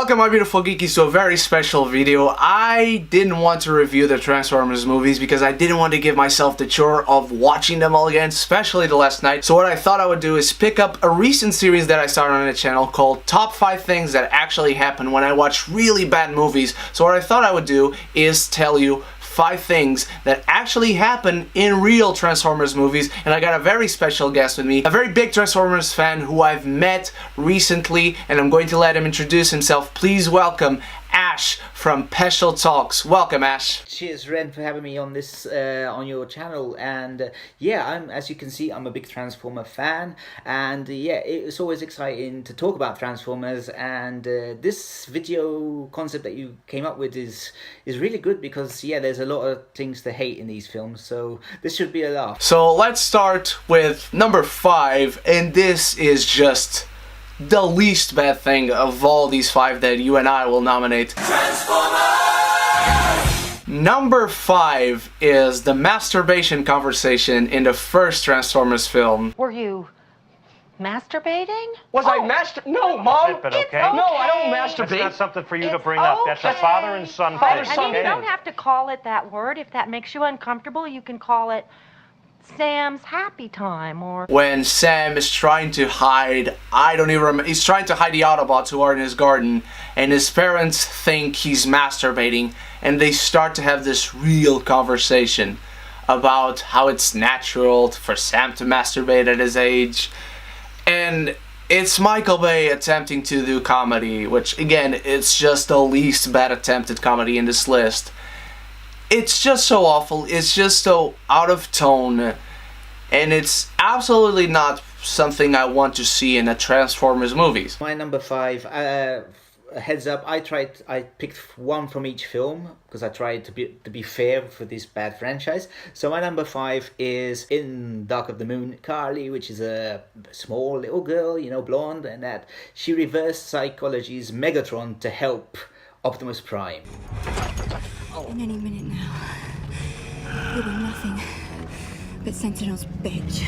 Welcome my beautiful geekies to a very special video. I didn't want to review the Transformers movies because I didn't want to give myself the chore of watching them all again, especially the last night. So what I thought I would do is pick up a recent series that I started on the channel called Top 5 Things That Actually Happen When I Watch Really Bad Movies. So what I thought I would do is tell you 5 things that actually happen in real Transformers movies, and I got a very special guest with me, a very big Transformers fan who I've met recently, and I'm going to let him introduce himself. Please welcome Ash from PeschelTalks. Welcome, Ash. Cheers, Ren, for having me on this on your channel. And yeah, as you can see, I'm a big Transformer fan, and yeah, it's always exciting to talk about Transformers. And this video concept that you came up with is really good because yeah, there's a lot of things to hate in these films, so this should be a laugh. So let's start with number 5, and this is just the least bad thing of all these 5 that you and I will nominate. Transformers! Number 5 is the masturbation conversation in the first Transformers film. Were you masturbating? Was I No, Mom! But okay. No, I don't masturbate. That's not something for you to bring up. That's a father and son thing. I mean, you don't have to call it that word. If that makes you uncomfortable, you can call it Sam's happy time, or when Sam is trying to hide, I don't even remember, he's trying to hide the Autobots who are in his garden, and his parents think he's masturbating, and they start to have this real conversation about how it's natural for Sam to masturbate at his age. And it's Michael Bay attempting to do comedy, which again, it's just the least bad attempt at comedy in this list. It's just so awful, it's just so out of tone, and it's absolutely not something I want to see in a Transformers movies. My number 5, heads up, I picked one from each film because I tried to be fair for this bad franchise. So my number 5 is in Dark of the Moon, Carly, which is a small little girl, you know, blonde, and that she reverse psychologies Megatron to help Optimus Prime. In any minute now, you'll be nothing but Sentinel's bitch.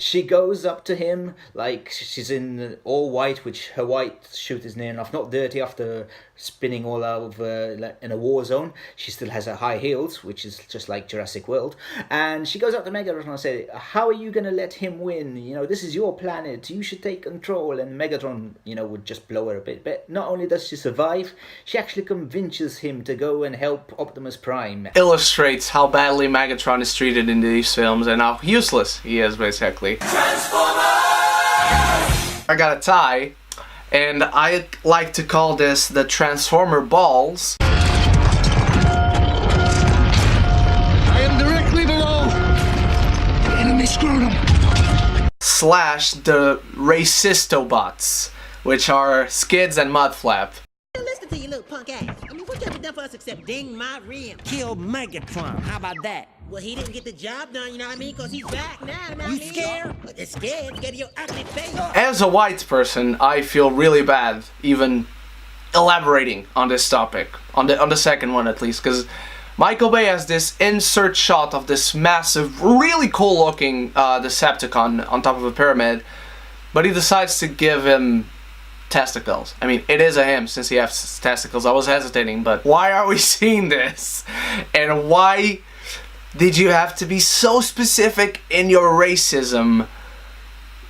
She goes up to him like she's in all white, which her white suit is near enough not dirty after spinning all over in a war zone. She still has her high heels, which is just like Jurassic World. And she goes up to Megatron and says, "How are you going to let him win? You know, this is your planet. You should take control." And Megatron, you know, would just blow her a bit. But not only does she survive, she actually convinces him to go and help Optimus Prime. Illustrates how badly Megatron is treated in these films and how useless he is, basically. Transformers! I got a tie, and I like to call this the Transformer Balls. I am directly below the enemy scrotum. Slash the Racistobots, which are Skids and Mudflap. Listen to you little punk ass. I mean, what you ever done for us except ding my rim? Kill Megatron. How about that? Well, he didn't get the job done, you know what I mean? Because he's back now, you scared? They're scared to get your ugly face. As a white person, I feel really bad even elaborating on this topic. On the second one, at least. Because Michael Bay has this insert shot of this massive, really cool looking Decepticon on top of a pyramid. But he decides to give him testicles. I mean, it is a him since he has testicles. I was hesitating, but why are we seeing this? And why did you have to be so specific in your racism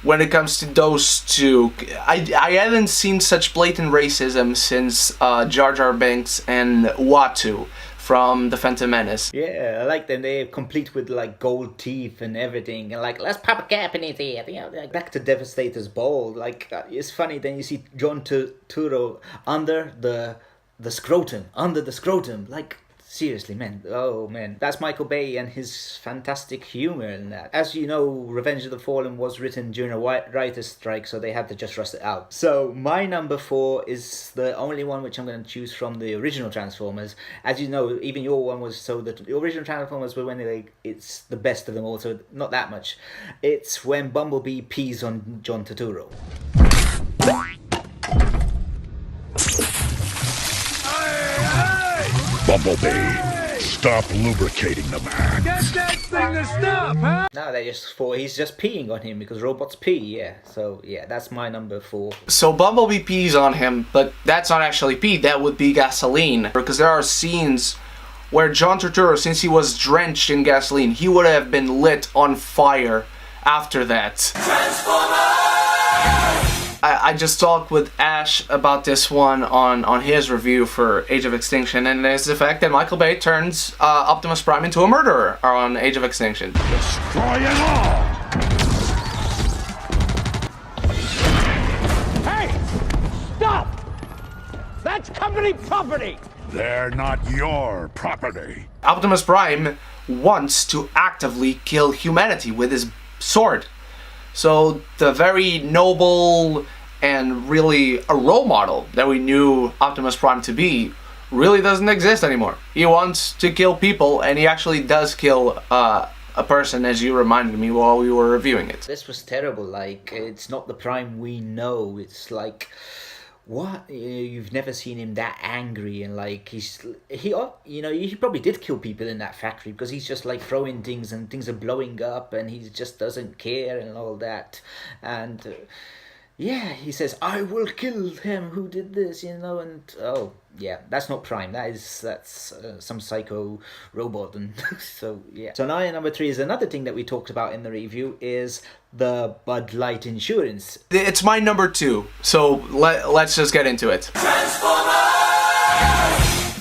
when it comes to those two? I haven't seen such blatant racism since Jar Jar Binks and Uatu from The Phantom Menace. Yeah, I like them. They're complete with like gold teeth and everything, and like, let's pop a cap in his ear. You know, like, back to Devastator's ball. Like it's funny. Then you see John Turturro under the scrotum, like. Seriously, man. Oh, man. That's Michael Bay and his fantastic humor in that. As you know, Revenge of the Fallen was written during a writer's strike, so they had to just rush it out. So, my number 4 is the only one which I'm going to choose from the original Transformers. As you know, even your one was so that the original Transformers were when it's the best of them all, so not that much. It's when Bumblebee pees on John Turturro. Bumblebee, stop lubricating the man. Get that thing to stop, huh? No, they just thought he's just peeing on him because robots pee, yeah. So, yeah, that's my number 4. So Bumblebee pees on him, but that's not actually pee, that would be gasoline. Because there are scenes where John Turturro, since he was drenched in gasoline, he would have been lit on fire after that. I just talked with Ash about this one on his review for Age of Extinction, and there's the fact that Michael Bay turns Optimus Prime into a murderer on Age of Extinction. Destroy it all! Hey! Stop! That's company property! They're not your property. Optimus Prime wants to actively kill humanity with his sword. So the very noble and really a role model that we knew Optimus Prime to be really doesn't exist anymore. He wants to kill people, and he actually does kill a person, as you reminded me while we were reviewing it. This was terrible. Like, it's not the Prime we know. It's like, what? You've never seen him that angry, and like he probably did kill people in that factory because he's just like throwing things and things are blowing up and he just doesn't care and all that. And yeah, he says, I will kill him who did this, and oh yeah, that's not Prime, that's some psycho robot. And so yeah. So now number 3 is another thing that we talked about in the review, is the Bud Light insurance. It's my number 2, so let's just get into it.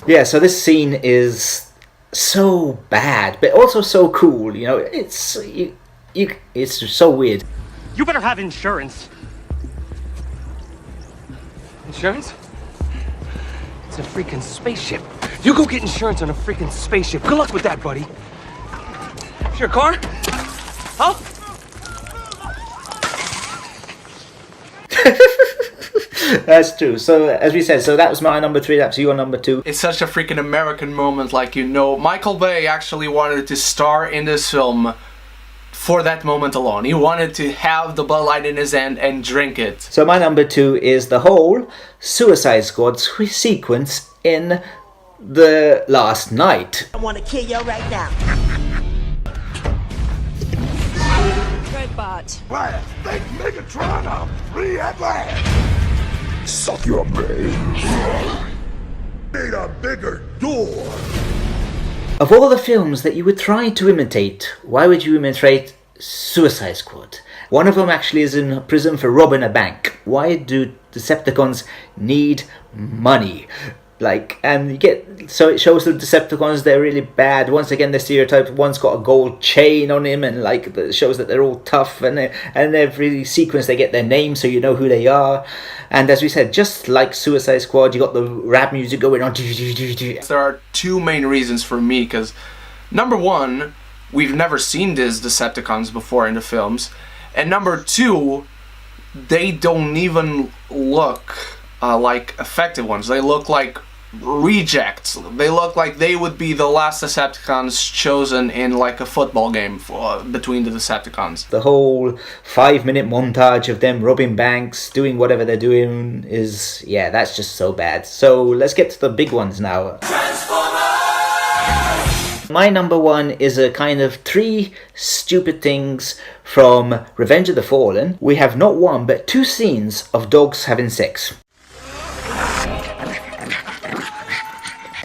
Yeah, so this scene is so bad, but also so cool. It's so weird. You better have insurance. Insurance? It's a freaking spaceship. You go get insurance on a freaking spaceship. Good luck with that, buddy. It's your car? Huh? That's true. So as we said, so that was my number 3, that's your number 2. It's such a freaking American moment, like, Michael Bay actually wanted to star in this film for that moment alone. He wanted to have the Bud Light in his hand and drink it. So my number 2 is the whole Suicide Squad sequence in The Last Night. I want to kill you right now. Redbot. Blast! Thank Megatron, I'm free at last! Suck your brains. Need a bigger door. Of all the films that you would try to imitate, why would you imitate Suicide Squad? One of them actually is in prison for robbing a bank. Why do Decepticons need money? So it shows the Decepticons, they're really bad. Once again, the stereotype, one's got a gold chain on him, and it shows that they're all tough, and every sequence they get their name so you know who they are. And as we said, just like Suicide Squad, you got the rap music going on. There are 2 main reasons for me, because number 1, we've never seen these Decepticons before in the films, and number 2, they don't even look like effective ones. They look like rejects. They look like they would be the last Decepticons chosen in like a football game between the Decepticons. The whole 5-minute montage of them robbing banks, doing whatever they're doing is, yeah, that's just so bad. So let's get to the big ones now. My number 1 is a kind of 3 stupid things from Revenge of the Fallen. We have not 1 but 2 scenes of dogs having sex.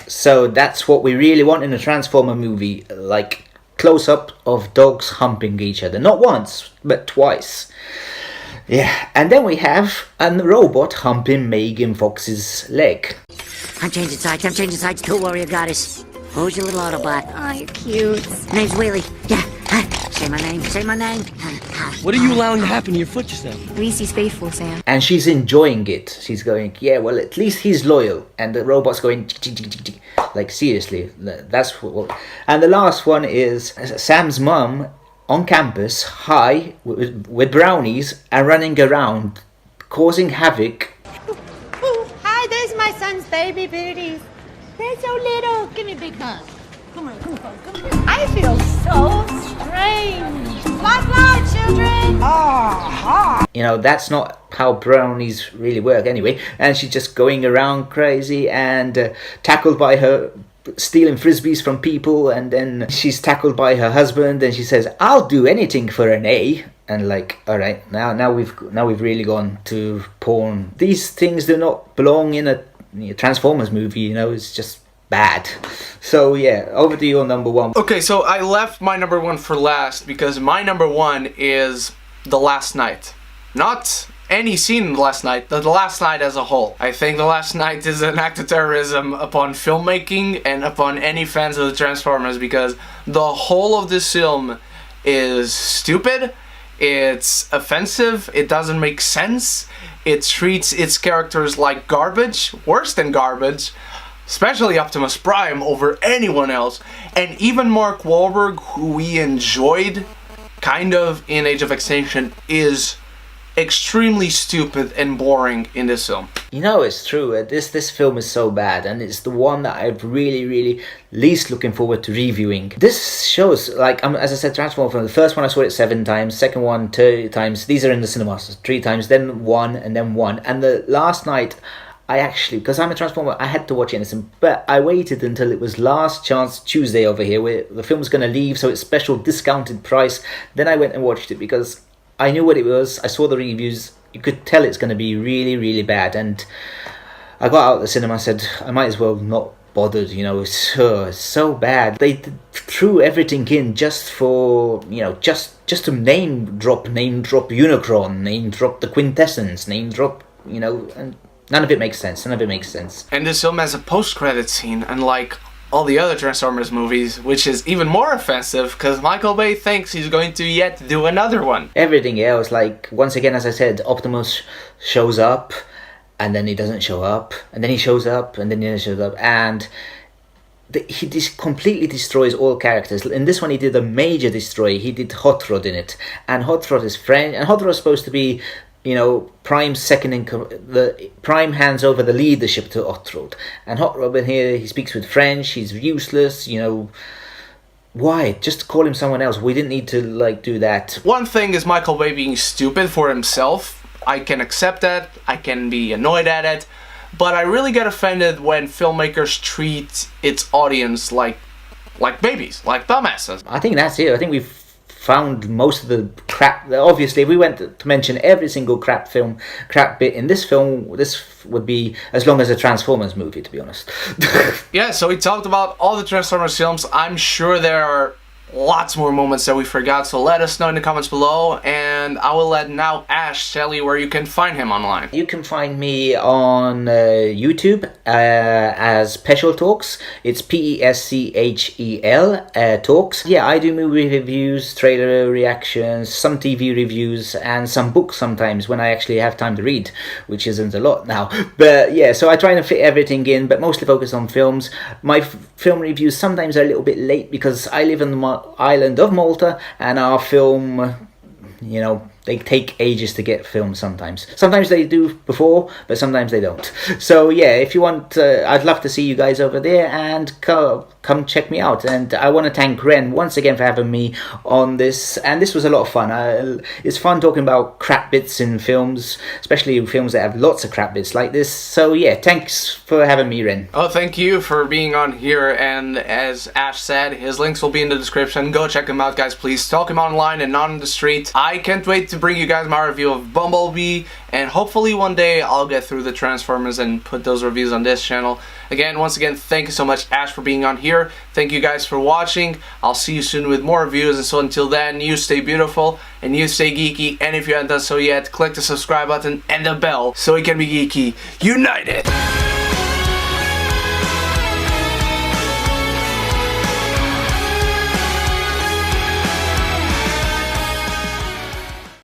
So that's what we really want in a Transformer movie, like close-up of dogs humping each other. Not once, but twice. Yeah, and then we have a robot humping Megan Fox's leg. I'm changing sides, Tool Warrior Goddess. Who's your little Autobot? Oh, you're cute. Name's Wheelie. Yeah, say my name. What are you allowing to happen to your foot just now? Reese's faithful, Sam. And she's enjoying it. She's going, yeah, well, at least he's loyal. And the robot's going, like, seriously, that's what. And the last one is Sam's mum on campus, high, with brownies, and running around, causing havoc. Ooh, hi, there's my son's baby booties. They're so little. Give me a big hug. Come on. I feel so strange. Fly, children. Ah. That's not how brownies really work anyway. And she's just going around crazy and tackled by her stealing frisbees from people, and then she's tackled by her husband, and she says, "I'll do anything for an A." And like, all right, now we've really gone to porn. These things do not belong in a Transformers movie, you know. It's just bad. So yeah, over to your number one. Okay, so I left my number one for last because my number one is The Last Night. Not any scene in The Last Night, The Last Night as a whole. I think The Last Night is an act of terrorism upon filmmaking and upon any fans of the Transformers, because the whole of this film is stupid, it's offensive, it doesn't make sense, it treats its characters like garbage, worse than garbage, especially Optimus Prime over anyone else, and even Mark Wahlberg, who we enjoyed kind of in Age of Extinction, is extremely stupid and boring in this film. You know, it's true. This film is so bad, and it's the one that I've really least looking forward to reviewing. This shows, like, as I said, Transformers. The first one I saw it 7 times, second one 2 times. These are in the cinemas 3 times, then 1, and then 1. And the last night, I actually, because I'm a Transformer, I had to watch it, but I waited until it was last chance Tuesday over here, where the film's going to leave, so it's special discounted price. Then I went and watched it because I knew what it was. I saw the reviews. You could tell it's going to be really bad. And I got out of the cinema and said, I might as well not bothered, you know. It's so bad. They threw everything in just for, you know, just to name drop Unicron, name drop the Quintessence, name drop, you know, and none of it makes sense. And this film has a post-credit scene, unlike all the other Transformers movies, which is even more offensive because Michael Bay thinks he's going to yet do another one. Everything else, like, once again, as I said, Optimus shows up, and then he doesn't show up, and then he shows up, and then he doesn't show up, and he completely destroys all characters. In this one, he did a major destroy. He did Hot Rod in it, and Hot Rod is French, and Hot Rod is supposed to be, you know, Prime's second in the Prime hands over the leadership to Hot Rod, and Hot Rod in here, he speaks with French. He's useless, you know. Why? Just call him someone else. We didn't need to, like, do that. One thing is Michael Bay being stupid for himself. I can accept that. I can be annoyed at it, but I really get offended when filmmakers treat its audience like babies, like dumbasses. I think that's it. I think we've found most of the crap. Obviously, if we went to mention every single crap bit in this film, this would be as long as a Transformers movie, to be honest. Yeah, so we talked about all the Transformers films. I'm sure there are lots more moments that we forgot, so let us know in the comments below, and I will let now Ash tell you where you can find him online. You can find me on YouTube as PeschelTalks. It's P-E-S-C-H-E-L Talks. Yeah, I do movie reviews, trailer reactions, some TV reviews, and some books sometimes when I actually have time to read, which isn't a lot now. But yeah, so I try to fit everything in, but mostly focus on films. My film reviews sometimes are a little bit late because I live in the island of Malta, and our film, you know, they take ages to get filmed sometimes. Sometimes they do before, but sometimes they don't. So yeah, if you want, I'd love to see you guys over there, and come check me out. And I want to thank Ren once again for having me on this, and this was a lot of fun. It's fun talking about crap bits in films, especially films that have lots of crap bits like this. So yeah, thanks for having me, Ren. Oh, thank you for being on here, and as Ash said, his links will be in the description. Go check him out, guys, please. Talk him online and not on the street. I can't wait to bring you guys my review of Bumblebee, and hopefully one day I'll get through the Transformers and put those reviews on this channel. Once again, thank you so much, Ash, for being on here. Thank you guys for watching. I'll see you soon with more reviews, and so until then, you stay beautiful and you stay geeky, and if you haven't done so yet, click the subscribe button and the bell so we can be geeky united.